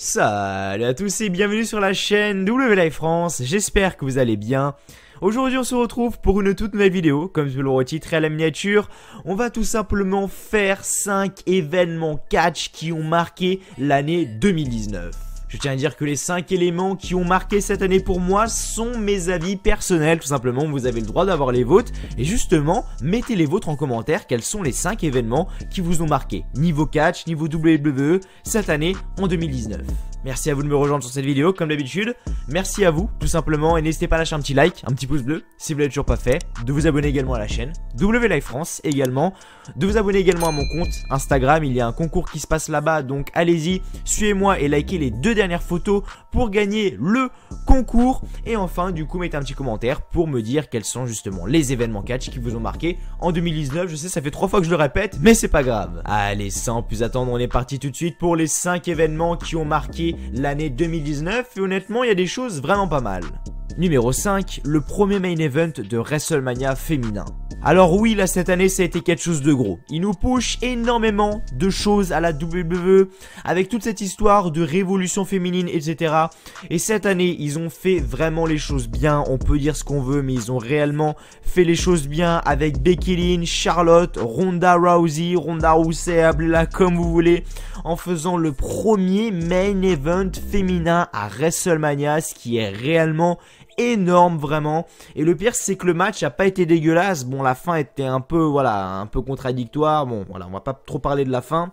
Salut à tous et bienvenue sur la chaîne WLive France, j'espère que vous allez bien. Aujourd'hui on se retrouve pour une toute nouvelle vidéo, comme je vous le retitre à la miniature. On va tout simplement faire 5 événements catch qui ont marqué l'année 2019. Je tiens à dire que les 5 éléments qui ont marqué cette année pour moi sont mes avis personnels, tout simplement, vous avez le droit d'avoir les vôtres. Et justement, mettez les vôtres en commentaire, quels sont les 5 événements qui vous ont marqué, niveau catch, niveau WWE, cette année en 2019. Merci à vous de me rejoindre sur cette vidéo, comme d'habitude. Merci à vous, tout simplement, et n'hésitez pas à lâcher un petit like, un petit pouce bleu, si vous l'avez toujours pas fait, de vous abonner également à la chaîne WLive France également, de vous abonner également à mon compte Instagram, il y a un concours qui se passe là-bas, donc allez-y, suivez-moi et likez les 2 dernières photos pour gagner le concours. Et enfin, du coup, mettez un petit commentaire pour me dire quels sont justement les événements catch qui vous ont marqué en 2019. Je sais, ça fait 3 fois que je le répète, mais c'est pas grave. Allez, sans plus attendre, on est parti tout de suite pour les 5 événements qui ont marqué l'année 2019, et honnêtement il y a des choses vraiment pas mal. Numéro 5, le premier main event de WrestleMania féminin. Alors oui, là cette année ça a été quelque chose de gros. Il nous push énormément de choses à la WWE avec toute cette histoire de révolution féminine, etc. Et cette année ils ont fait vraiment les choses bien. On peut dire ce qu'on veut, mais ils ont réellement fait les choses bien avec Becky Lynch, Charlotte, Ronda Rousey, appelez-la comme vous voulez, en faisant le premier main event féminin à WrestleMania, ce qui est réellement énorme vraiment. Et le pire c'est que le match a pas été dégueulasse. Bon, la fin était un peu un peu contradictoire. Bon voilà, on va pas trop parler de la fin.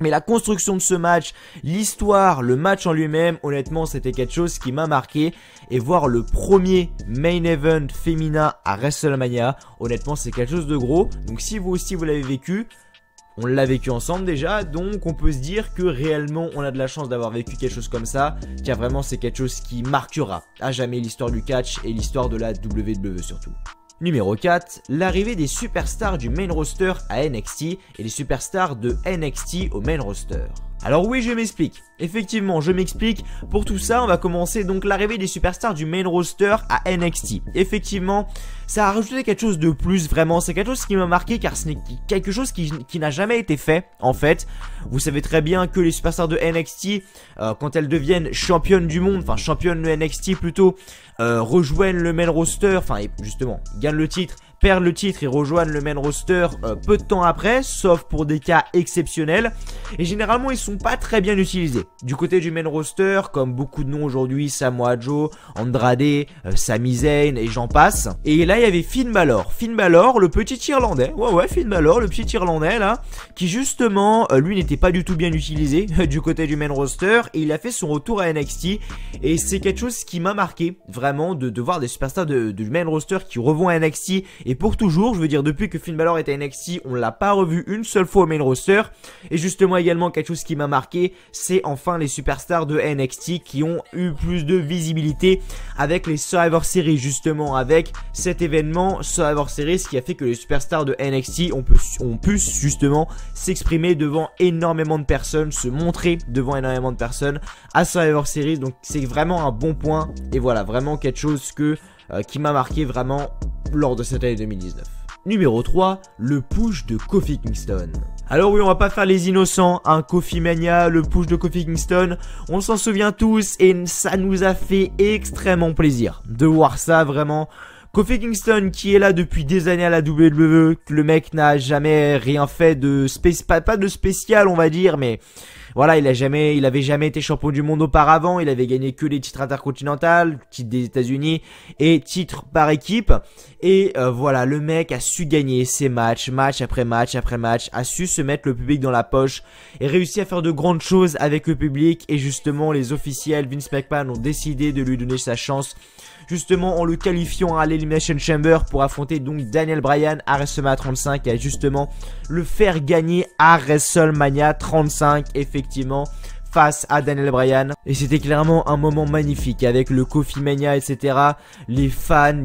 Mais la construction de ce match, l'histoire, le match en lui-même, honnêtement c'était quelque chose qui m'a marqué. Et voir le premier main event féminin à WrestleMania, honnêtement c'est quelque chose de gros. Donc si vous aussi vous l'avez vécu, on l'a vécu ensemble déjà, donc on peut se dire que réellement on a de la chance d'avoir vécu quelque chose comme ça, car vraiment c'est quelque chose qui marquera à jamais l'histoire du catch et l'histoire de la WWE surtout. Numéro 4, l'arrivée des superstars du main roster à NXT et les superstars de NXT au main roster. Alors oui, je m'explique. Effectivement, je m'explique. Pour tout ça, on va commencer donc l'arrivée des superstars du main roster à NXT. Effectivement, ça a rajouté quelque chose de plus, vraiment. C'est quelque chose qui m'a marqué car ce n'est quelque chose qui n'a jamais été fait, en fait. Vous savez très bien que les superstars de NXT, quand elles deviennent championnes du monde, enfin championnes de NXT plutôt, rejoignent le main roster, enfin justement, gagnent le titre, perdent le titre et rejoignent le main roster peu de temps après, sauf pour des cas exceptionnels. Et généralement, ils sont pas très bien utilisés. Du côté du main roster, comme beaucoup de noms aujourd'hui, Samoa Joe, Andrade, Sami Zayn et j'en passe. Et là, il y avait Finn Balor. Finn Balor, le petit Irlandais. Ouais, Finn Balor, le petit Irlandais là, qui justement, lui n'était pas du tout bien utilisé du côté du main roster. Et il a fait son retour à NXT. Et c'est quelque chose qui m'a marqué, vraiment, de voir des superstars du main roster qui revont à NXT. Et pour toujours, je veux dire, depuis que Finn Balor était à NXT, on l'a pas revu une seule fois au main roster. Et justement également quelque chose qui m'a marqué, c'est enfin les superstars de NXT qui ont eu plus de visibilité avec les Survivor Series, justement avec cet événement Survivor Series qui a fait que les superstars de NXT ont pu justement s'exprimer devant énormément de personnes, se montrer devant énormément de personnes à Survivor Series. Donc c'est vraiment un bon point et voilà, vraiment quelque chose qui m'a marqué vraiment lors de cette année 2019. Numéro 3, le push de Kofi Kingston. Alors oui, on va pas faire les innocents, hein, Kofi Mania, le push de Kofi Kingston, on s'en souvient tous et ça nous a fait extrêmement plaisir de voir ça vraiment. Kofi Kingston qui est là depuis des années à la WWE, le mec n'a jamais rien fait de spécial, pas de spécial on va dire, mais voilà, il avait jamais été champion du monde auparavant, il avait gagné que les titres intercontinentaux, titres des États-Unis et titres par équipe. Et voilà, le mec a su gagner ses match après match, a su se mettre le public dans la poche et réussi à faire de grandes choses avec le public. Et justement, les officiels Vince McMahon ont décidé de lui donner sa chance, justement en le qualifiant à l'Elimination Chamber pour affronter donc Daniel Bryan à WrestleMania 35 et à justement le faire gagner à WrestleMania 35 effectivement face à Daniel Bryan. Et c'était clairement un moment magnifique avec le Kofi Mania, etc. Les fans,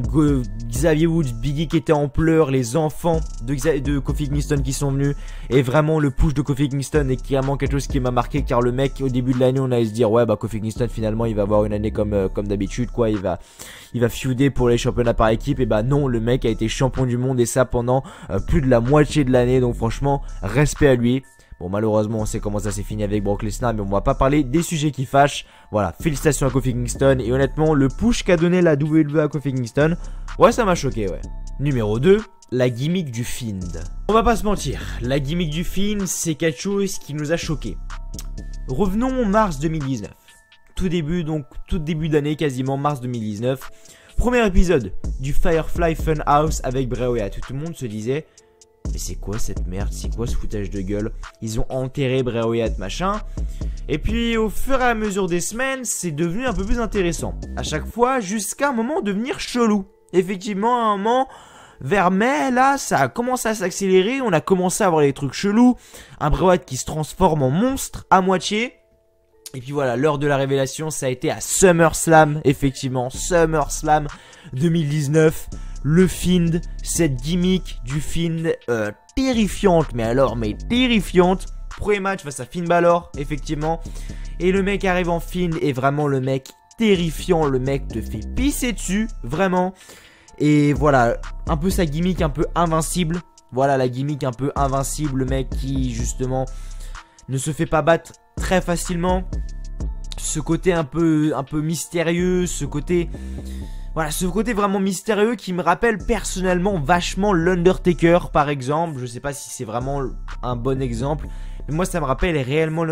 Xavier Woods, Big E qui étaient en pleurs, les enfants de Kofi Kingston qui sont venus. Et vraiment le push de Kofi Kingston est clairement quelque chose qui m'a marqué, car le mec au début de l'année on allait se dire ouais bah Kofi Kingston finalement il va avoir une année comme d'habitude quoi, il va feuder pour les championnats par équipe. Et bah non, le mec a été champion du monde et ça pendant plus de la moitié de l'année, donc franchement respect à lui. Bon, malheureusement, on sait comment ça s'est fini avec Brock Lesnar, mais on va pas parler des sujets qui fâchent. Voilà, félicitations à Kofi Kingston. Et honnêtement, le push qu'a donné la WWE à Kofi Kingston, ouais, ça m'a choqué, ouais. Numéro 2, la gimmick du Fiend. On va pas se mentir, la gimmick du Fiend, c'est quelque chose qui nous a choqué. Revenons en mars 2019. Tout début d'année, quasiment mars 2019. Premier épisode du Firefly Funhouse avec Bray Wyatt. Tout le monde se disait, mais c'est quoi cette merde, c'est quoi ce foutage de gueule? Ils ont enterré Bray Wyatt, machin. Et puis au fur et à mesure des semaines, c'est devenu un peu plus intéressant. À chaque fois, jusqu'à un moment devenir chelou. Effectivement, à un moment, vers mai, là, ça a commencé à s'accélérer. On a commencé à avoir les trucs chelous. Un Bray Wyatt qui se transforme en monstre à moitié. Et puis voilà, l'heure de la révélation, ça a été à SummerSlam, effectivement, SummerSlam 2019. Le Fiend, cette gimmick du Fiend terrifiante, mais terrifiante. Premier match face à Finn Balor, effectivement. Et le mec arrive en Fiend et vraiment le mec terrifiant, le mec te fait pisser dessus, vraiment. Et voilà, un peu sa gimmick un peu invincible. Voilà la gimmick un peu invincible, le mec qui justement ne se fait pas battre très facilement. Ce côté un peu mystérieux, ce côté vraiment mystérieux qui me rappelle personnellement vachement l'Undertaker par exemple. Je sais pas si c'est vraiment un bon exemple, mais moi ça me rappelle réellement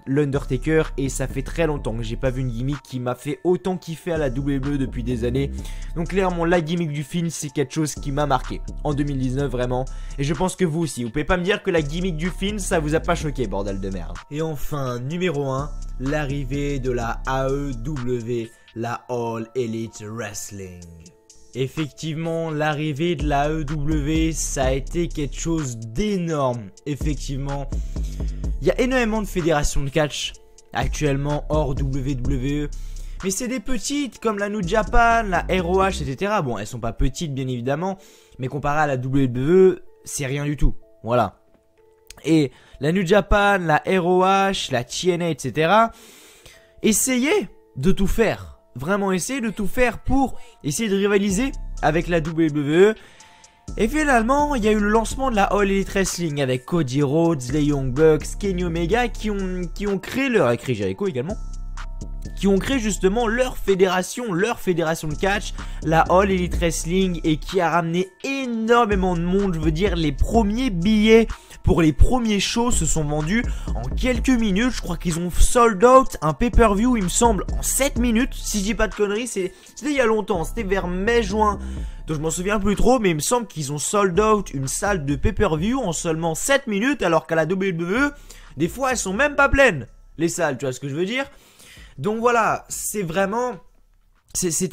l'Undertaker et ça fait très longtemps que j'ai pas vu une gimmick qui m'a fait autant kiffer à la WWE depuis des années. Donc clairement la gimmick du film c'est quelque chose qui m'a marqué en 2019 vraiment. Et je pense que vous aussi, vous pouvez pas me dire que la gimmick du film ça vous a pas choqué, bordel de merde. Et enfin numéro 1, l'arrivée de la AEW, la All Elite Wrestling. Effectivement, l'arrivée de la AEW, ça a été quelque chose d'énorme. Effectivement, il y a énormément de fédérations de catch actuellement hors WWE. Mais c'est des petites comme la New Japan, la ROH, etc. Bon, elles sont pas petites bien évidemment, mais comparé à la WWE, c'est rien du tout. Voilà. Et la New Japan, la ROH, la TNA, etc. Essayez de tout faire. Vraiment essayer de tout faire pour essayer de rivaliser avec la WWE. Et finalement, il y a eu le lancement de la All Elite Wrestling avec Cody Rhodes, les Young Bucks, Kenny Omega qui ont créé leur... et Chris Jericho également. Qui ont créé justement leur fédération de catch, la All Elite Wrestling, et qui a ramené énormément de monde. Je veux dire, les premiers billets pour les premiers shows se sont vendus en quelques minutes. Je crois qu'ils ont sold out un pay-per-view, il me semble, en 7 minutes. Si je dis pas de conneries, c'était il y a longtemps, c'était vers mai-juin. Donc je m'en souviens plus trop, mais il me semble qu'ils ont sold out une salle de pay-per-view en seulement 7 minutes, alors qu'à la WWE, des fois elles sont même pas pleines, les salles, tu vois ce que je veux dire? Donc voilà, c'était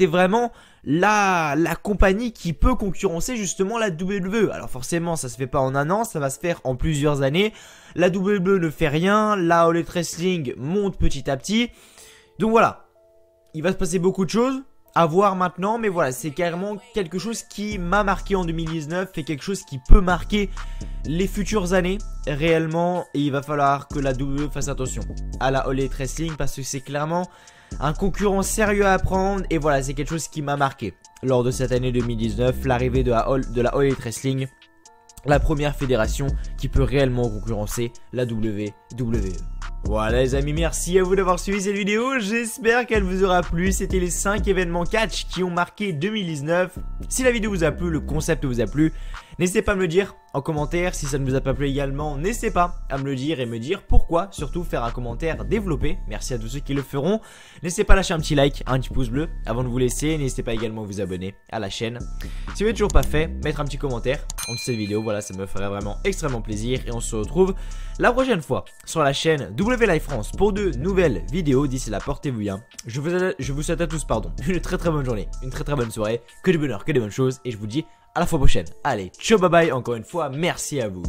vraiment la compagnie qui peut concurrencer justement la WWE. Alors forcément, ça se fait pas en un an, ça va se faire en plusieurs années. La WWE ne fait rien, la All Elite Wrestling monte petit à petit. Donc voilà, il va se passer beaucoup de choses à voir maintenant, mais voilà, c'est carrément quelque chose qui m'a marqué en 2019 et quelque chose qui peut marquer les futures années réellement. Et il va falloir que la WWE fasse attention à la All Elite Wrestling parce que c'est clairement un concurrent sérieux à prendre. Et voilà, c'est quelque chose qui m'a marqué lors de cette année 2019, l'arrivée de la All Elite Wrestling, la première fédération qui peut réellement concurrencer la WWE. Voilà les amis, merci à vous d'avoir suivi cette vidéo, j'espère qu'elle vous aura plu. C'était les 5 événements catch qui ont marqué 2019. Si la vidéo vous a plu, le concept vous a plu, n'hésitez pas à me le dire en commentaire. Si ça ne vous a pas plu également, n'hésitez pas à me le dire et me dire pourquoi. Surtout faire un commentaire développé, merci à tous ceux qui le feront. N'hésitez pas à lâcher un petit like, un petit pouce bleu avant de vous laisser. N'hésitez pas également à vous abonner à la chaîne. Si vous n'êtes toujours pas fait, mettre un petit commentaire en dessous de cette vidéo, voilà, ça me ferait vraiment extrêmement plaisir. Et on se retrouve la prochaine fois sur la chaîne W Live France pour de nouvelles vidéos. D'ici là, portez-vous bien. Je vous souhaite à tous une très bonne journée, une très bonne soirée, que du bonheur, que des bonnes choses. Et je vous dis à la fois prochaine. Allez, ciao, bye bye, encore une fois, merci à vous.